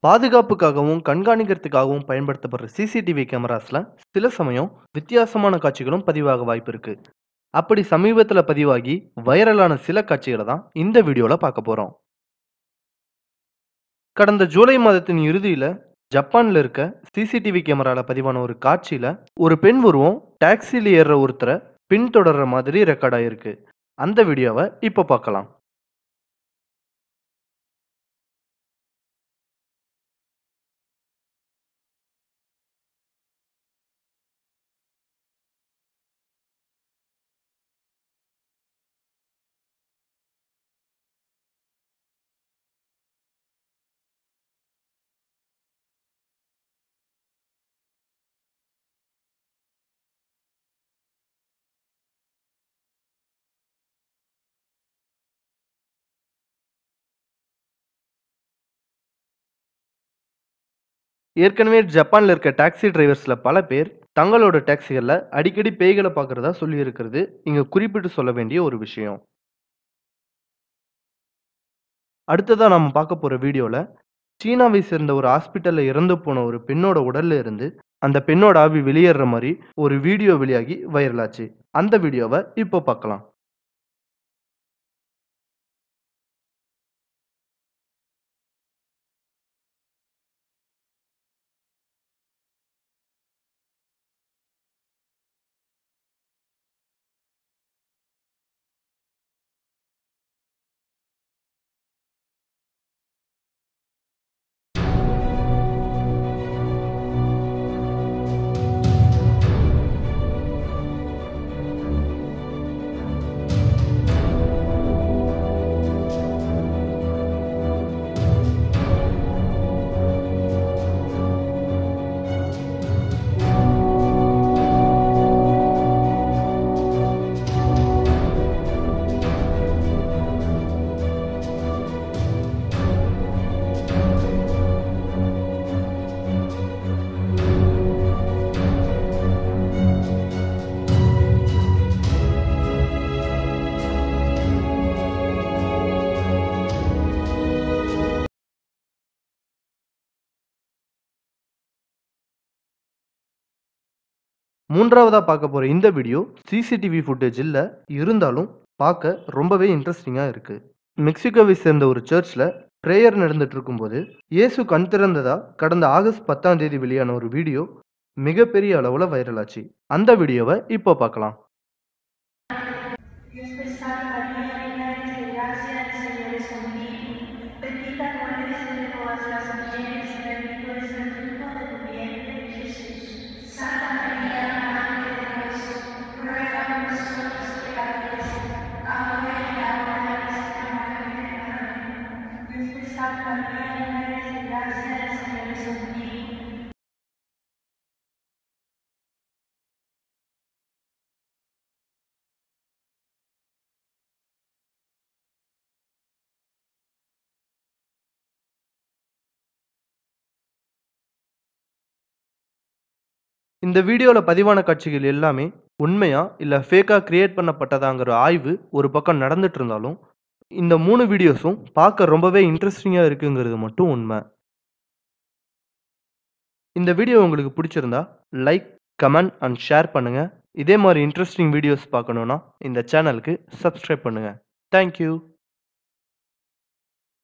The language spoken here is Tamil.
பாதுகாப்புக்காகவும், கண்காணிக்கிறதுக்காகவும் பயன்படுத்தப்படுற சிசிடிவி கேமராஸ்ல சில சமயம் வித்தியாசமான காட்சிகளும் பதிவாக வாய்ப்பு இருக்கு. அப்படி சமீபத்துல பதிவாகி வைரலான சில காட்சிகளை தான் இந்த வீடியோல பார்க்க போறோம். கடந்த ஜூலை மாதத்தின் இறுதியில ஜப்பான்ல இருக்க சிசிடிவி கேமரால பதிவான ஒரு காட்சியில ஒரு பெண் உருவம் டாக்ஸில ஏறுற ஒருத்தரை பின்தொடர்ற மாதிரி ரெக்கார்ட் ஆயிருக்கு. அந்த வீடியோவை இப்ப பார்க்கலாம். ஏற்கனவே ஜப்பான்ல இருக்க டாக்ஸி டிரைவர்ஸ்ல பல பேர் தங்களோட டாக்ஸிகள்ல அடிக்கடி பேய்களை பார்க்கறதா சொல்லி இருக்கிறது இங்க குறிப்பிட்டு சொல்ல வேண்டிய ஒரு விஷயம். அடுத்ததா நாம பார்க்க போற வீடியோல சீனாவை சேர்ந்த ஒரு ஹாஸ்பிட்டல்ல இறந்து போன ஒரு பெண்ணோட உடல்ல இருந்து அந்த பெண்ணோட ஆவி வெளியேற மாதிரி ஒரு வீடியோ வெளியாகி வைரலாச்சு. அந்த வீடியோவை இப்போ பார்க்கலாம். மூன்றாவதா பார்க்க போற இந்த வீடியோ சிசிடிவி ஃபுட்டேஜ் இல்ல, இருந்தாலும் பார்க்க ரொம்பவே இன்ட்ரெஸ்டிங்கா இருக்கு. மெக்சிகோவை சேர்ந்த ஒரு சர்ச்ல பிரேயர் நடந்துட்டு இருக்கும்போது இயேசு கண் திறந்ததா கடந்த ஆகஸ்ட் 10ஆம் தேதி வெளியான ஒரு வீடியோ மிகப்பெரிய அளவுல வைரல் ஆச்சு. அந்த வீடியோவை இப்போ பார்க்கலாம். இந்த வீடியோல பதிவான காட்சிகள் எல்லாமே உண்மையா இல்ல ஃபேக்கா கிரியேட் பண்ணப்பட்டதாங்கிற ஆய்வு ஒரு பக்கம் நடந்துட்டு இருந்தாலும் இந்த 3 வீடியோஸும் பார்க்க ரொம்பவே இன்ட்ரெஸ்டிங்கா இருக்குங்கிறது மட்டும் உண்மை. இந்த வீடியோ உங்களுக்கு பிடிச்சிருந்தா லைக், கமெண்ட் அண்ட் ஷேர் பண்ணுங்க. இதே மாதிரி இன்ட்ரெஸ்டிங் வீடியோஸ் பார்க்கணும்னா இந்த சேனலுக்கு சப்ஸ்கிரைப் பண்ணுங்க. தேங்க்யூ.